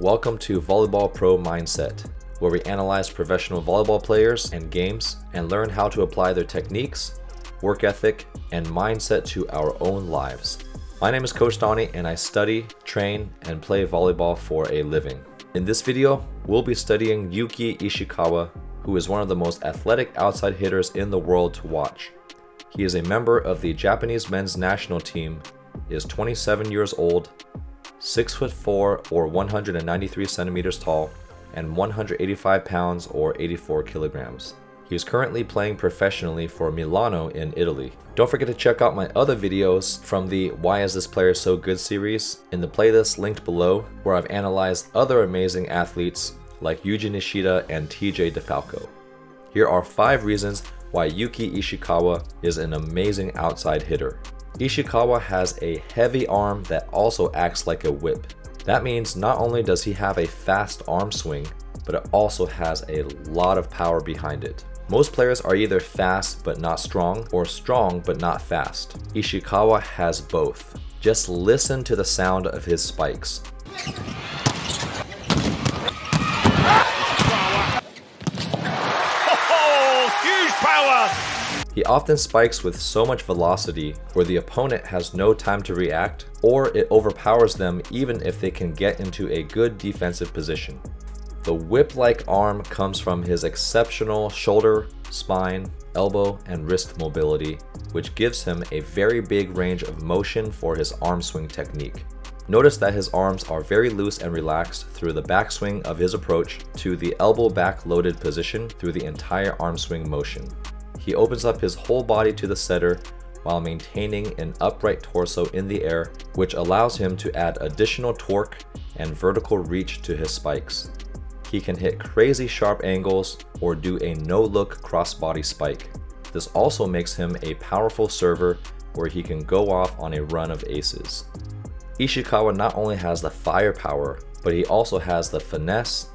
Welcome to Volleyball Pro Mindset, where we analyze professional volleyball players and games and learn how to apply their techniques, work ethic, and mindset to our own lives. My name is Coach Donnie and I study, train, and play volleyball for a living. In this video, we'll be studying Yuki Ishikawa, who is one of the most athletic outside hitters in the world to watch. He is a member of the Japanese men's national team, is 27 years old, 6'4" or 193 centimeters tall, and 185 pounds or 84 kilograms. He is currently playing professionally for Milano in Italy. Don't forget to check out my other videos from the Why Is This Player So Good series in the playlist linked below, where I've analyzed other amazing athletes like Yuji Nishida and TJ DeFalco. Here are 5 reasons why Yuki Ishikawa is an amazing outside hitter. Ishikawa has a heavy arm that also acts like a whip. That means not only does he have a fast arm swing, but it also has a lot of power behind it. Most players are either fast but not strong, or strong but not fast. Ishikawa has both. Just listen to the sound of his spikes. Oh, huge power! He often spikes with so much velocity where the opponent has no time to react, or it overpowers them even if they can get into a good defensive position. The whip-like arm comes from his exceptional shoulder, spine, elbow, and wrist mobility, which gives him a very big range of motion for his arm swing technique. Notice that his arms are very loose and relaxed through the backswing of his approach to the elbow back loaded position through the entire arm swing motion. He opens up his whole body to the setter while maintaining an upright torso in the air, which allows him to add additional torque and vertical reach to his spikes. He can hit crazy sharp angles or do a no-look crossbody spike. This also makes him a powerful server where he can go off on a run of aces. Ishikawa not only has the firepower, but he also has the finesse,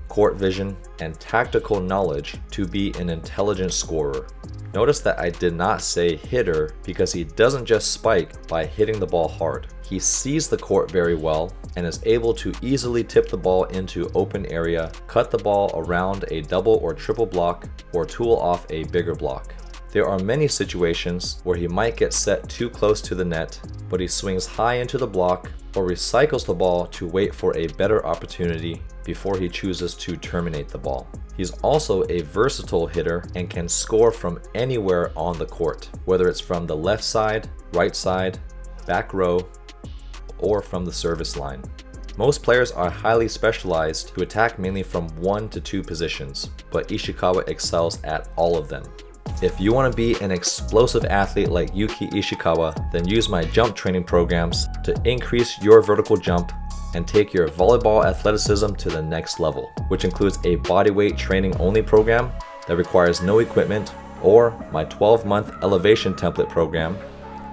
court vision, and tactical knowledge to be an intelligent scorer. Notice that I did not say hitter because he doesn't just spike by hitting the ball hard. He sees the court very well and is able to easily tip the ball into open area, cut the ball around a double or triple block, or tool off a bigger block. There are many situations where he might get set too close to the net, but he swings high into the block or recycles the ball to wait for a better opportunity before he chooses to terminate the ball. He's also a versatile hitter and can score from anywhere on the court, whether it's from the left side, right side, back row, or from the service line. Most players are highly specialized to attack mainly from 1 to 2 positions, but Ishikawa excels at all of them. If you want to be an explosive athlete like Yuki Ishikawa, then use my jump training programs to increase your vertical jump and take your volleyball athleticism to the next level, which includes a bodyweight training only program that requires no equipment, or my 12-month elevation template program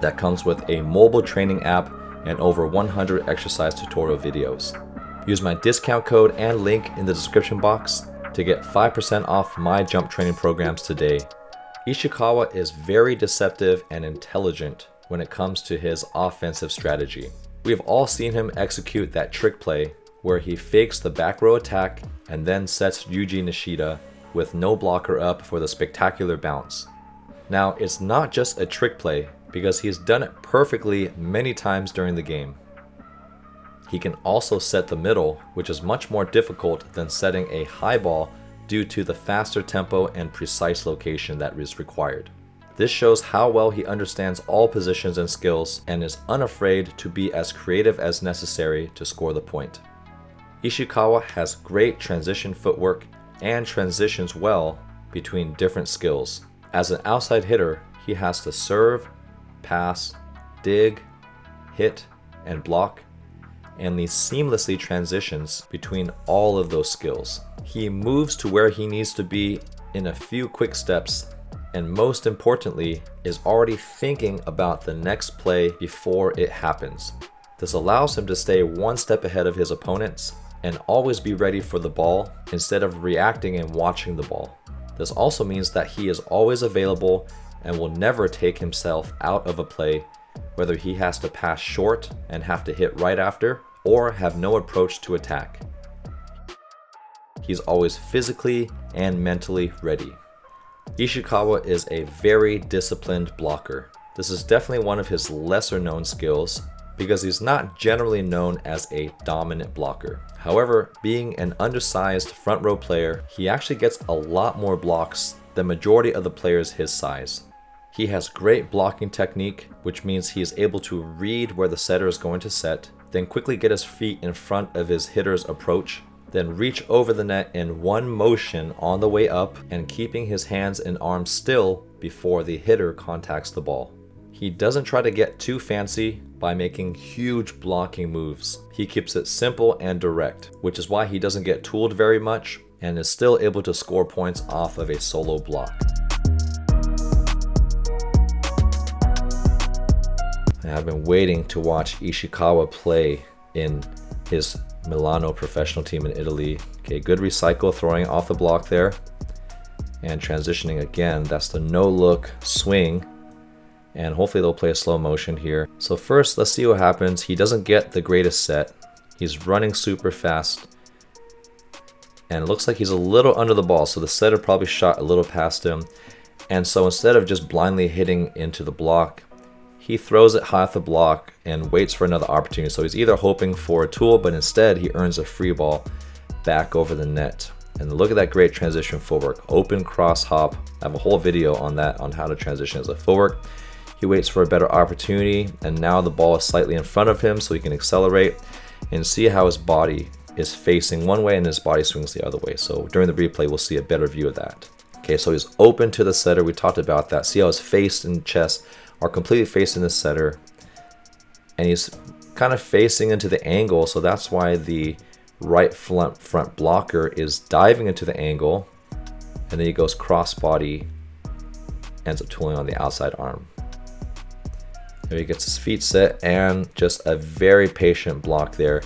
that comes with a mobile training app and over 100 exercise tutorial videos. Use my discount code and link in the description box to get 5% off my jump training programs today. Ishikawa is very deceptive and intelligent when it comes to his offensive strategy. We have all seen him execute that trick play where he fakes the back row attack and then sets Yuji Nishida with no blocker up for the spectacular bounce. Now, it's not just a trick play because he's done it perfectly many times during the game. He can also set the middle, which is much more difficult than setting a high ball due to the faster tempo and precise location that is required. This shows how well he understands all positions and skills and is unafraid to be as creative as necessary to score the point. Ishikawa has great transition footwork and transitions well between different skills. As an outside hitter, he has to serve, pass, dig, hit, and block, and he seamlessly transitions between all of those skills. He moves to where he needs to be in a few quick steps, and most importantly, is already thinking about the next play before it happens. This allows him to stay one step ahead of his opponents and always be ready for the ball instead of reacting and watching the ball. This also means that he is always available and will never take himself out of a play, whether he has to pass short and have to hit right after, or have no approach to attack. he's always physically and mentally ready. Ishikawa is a very disciplined blocker. This is definitely one of his lesser known skills because he's not generally known as a dominant blocker. However, being an undersized front row player, he actually gets a lot more blocks than majority of the players his size. He has great blocking technique, which means he is able to read where the setter is going to set, then quickly get his feet in front of his hitter's approach, then reach over the net in one motion on the way up and keeping his hands and arms still before the hitter contacts the ball. He doesn't try to get too fancy by making huge blocking moves. He keeps it simple and direct, which is why he doesn't get tooled very much and is still able to score points off of a solo block. I've been waiting to watch Ishikawa play in his Milano professional team in Italy. Okay, good recycle, throwing off the block there. And transitioning again, that's the no-look swing. And hopefully they'll play a slow motion here. So first, let's see what happens. He doesn't get the greatest set. He's running super fast. And it looks like he's a little under the ball, so the setter probably shot a little past him. And so instead of just blindly hitting into the block, he throws it high off the block and waits for another opportunity. So he's either hoping for a tool, but instead he earns a free ball back over the net. And look at that great transition footwork. Open cross hop. I have a whole video on that, on how to transition as a footwork. He waits for a better opportunity, and now the ball is slightly in front of him so he can accelerate and see how his body is facing one way and his body swings the other way. So during the replay, we'll see a better view of that. Okay, so he's open to the setter. We talked about that. See how his face and chest are completely facing the setter, and he's kind of facing into the angle, so that's why the right front blocker is diving into the angle, and then he goes cross body, ends up tooling on the outside arm. There he gets his feet set, and just a very patient block there,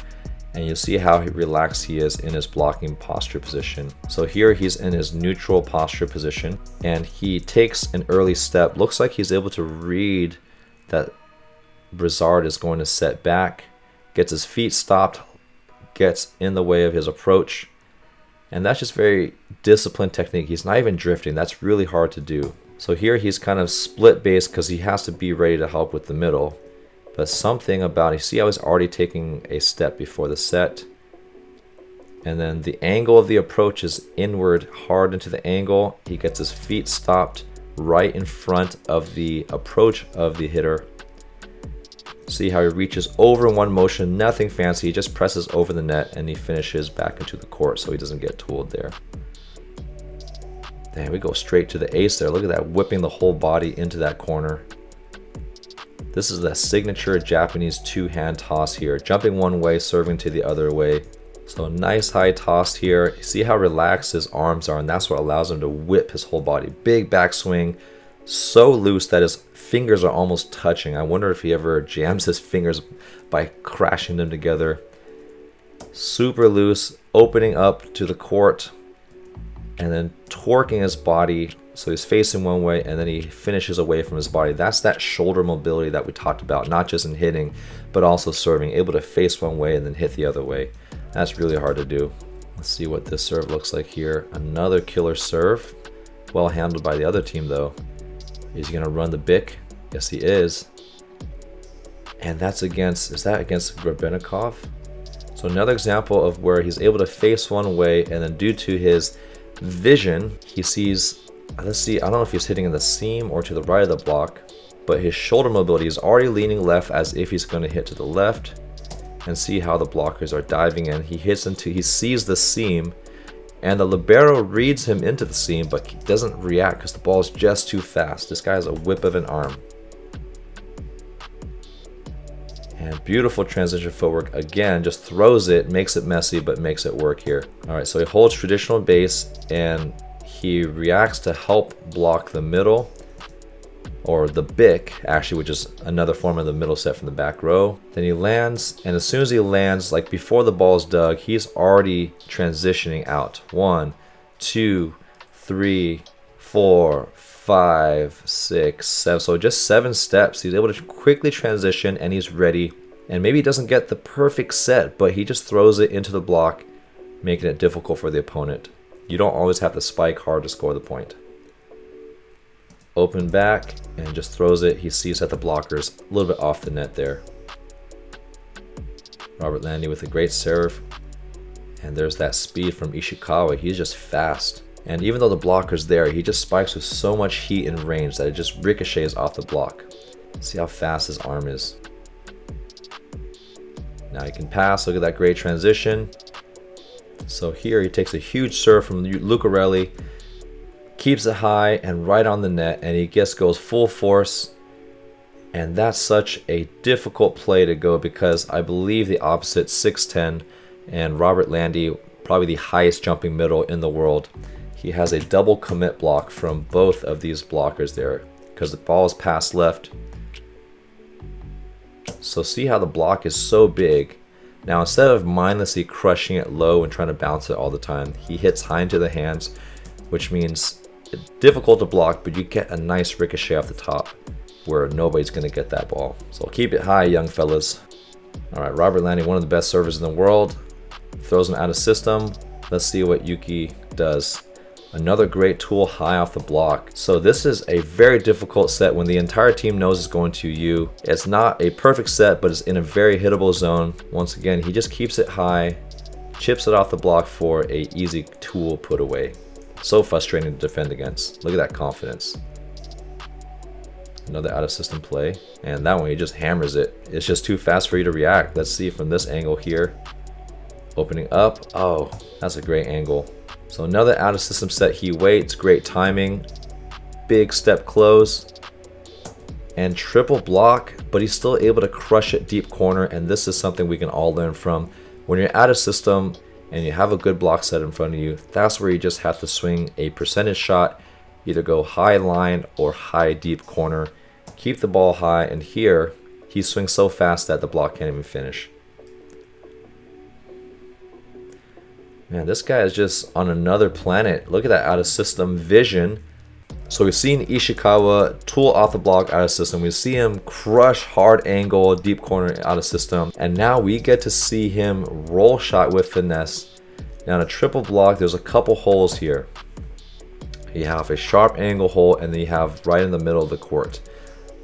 and you'll see how relaxed he is in his blocking posture position. So here he's in his neutral posture position, and he takes an early step. Looks like he's able to read that Brizard is going to set back, gets his feet stopped, gets in the way of his approach, and that's just very disciplined technique. He's not even drifting. That's really hard to do. So here he's kind of split base because he has to be ready to help with the middle. But something about, you see how he's already taking a step before the set. And then the angle of the approach is inward, hard into the angle. He gets his feet stopped right in front of the approach of the hitter. See how he reaches over in one motion, nothing fancy. He just presses over the net and he finishes back into the court so he doesn't get tooled there. Then we go straight to the ace there. Look at that, whipping the whole body into that corner. This is the signature Japanese two-hand toss here. Jumping one way, serving to the other way. So nice high toss here. See how relaxed his arms are, and that's what allows him to whip his whole body. Big backswing, so loose that his fingers are almost touching. I wonder if he ever jams his fingers by crashing them together. Super loose, opening up to the court, and then torquing his body so he's facing one way and then he finishes away from his body. That's that shoulder mobility that we talked about, not just in hitting but also serving, able to face one way and then hit the other way. That's really hard to do. Let's see what this serve looks like here. Another killer serve, well handled by the other team though. Is he gonna run the Bic? Yes he is. And that's against, is that against Grebennikov? So another example of where he's able to face one way and then due to his vision, he sees, let's see, I don't know if he's hitting in the seam or to the right of the block, but his shoulder mobility is already leaning left as if he's going to hit to the left. And see how the blockers are diving in. He hits into, he sees the seam, and the libero reads him into the seam, but he doesn't react because the ball is just too fast. This guy has a whip of an arm. And beautiful transition footwork. Again, just throws it, makes it messy, but makes it work here. All right, so he holds traditional base and he reacts to help block the middle, or the Bic, actually, which is another form of the middle set from the back row. Then he lands, and as soon as he lands, like before the ball is dug, he's already transitioning out. 1, 2, 3, 4, 5, 6, 7. So just 7 steps. He's able to quickly transition and he's ready. And maybe he doesn't get the perfect set, but he just throws it into the block, making it difficult for the opponent. You don't always have to spike hard to score the point. Open back and just throws it. He sees that the blocker's a little bit off the net there. Robert Landy with a great serve. And there's that speed from Ishikawa. He's just fast. And even though the blocker's there, he just spikes with so much heat and range that it just ricochets off the block. See how fast his arm is. Now he can pass. Look at that great transition. So here he takes a huge serve from Lucarelli, keeps it high and right on the net, and he just goes full force. And that's such a difficult play to go because I believe the opposite 6'10", and Robert Landy, probably the highest jumping middle in the world. He has a double commit block from both of these blockers there because the ball is passed left. So see how the block is so big. Now instead of mindlessly crushing it low and trying to bounce it all the time, he hits high into the hands, which means it's difficult to block, but you get a nice ricochet off the top where nobody's going to get that ball. So keep it high, young fellas. Alright, Robert Landy, one of the best servers in the world. Throws him out of system. Let's see what Yuki does. Another great tool high off the block. So this is a very difficult set when the entire team knows it's going to you. It's not a perfect set, but it's in a very hittable zone. Once again, he just keeps it high, chips it off the block for a easy tool put away. So frustrating to defend against. Look at that confidence. Another out of system play. And that one, he just hammers it. It's just too fast for you to react. Let's see from this angle here. Opening up. Oh, that's a great angle. So another out of system set, he waits, great timing, big step close, and triple block, but he's still able to crush it deep corner, and this is something we can all learn from. When you're out of system and you have a good block set in front of you, that's where you just have to swing a percentage shot, either go high line or high deep corner, keep the ball high, and here he swings so fast that the block can't even finish. Man, this guy is just on another planet. Look at that out of system vision. So we've seen Ishikawa tool off the block out of system. We see him crush hard angle, deep corner out of system. And now we get to see him roll shot with finesse. Now in a triple block, there's a couple holes here. You have a sharp angle hole and then you have right in the middle of the court.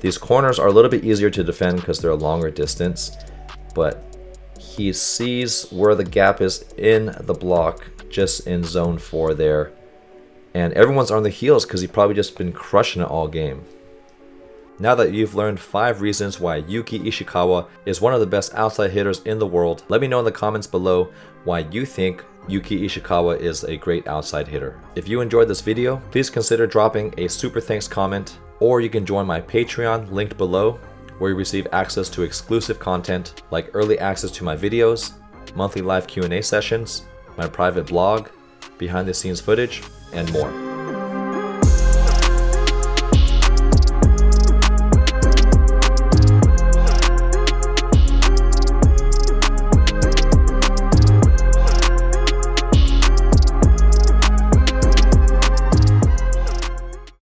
These corners are a little bit easier to defend because they're a longer distance, but he sees where the gap is in the block, just in zone 4 there. And everyone's on the heels because he's probably just been crushing it all game. Now that you've learned 5 reasons why Yuki Ishikawa is one of the best outside hitters in the world, let me know in the comments below why you think Yuki Ishikawa is a great outside hitter. If you enjoyed this video, please consider dropping a super thanks comment, or you can join my Patreon linked below, where you receive access to exclusive content like early access to my videos, monthly live Q&A sessions, my private blog, behind the scenes footage, and more.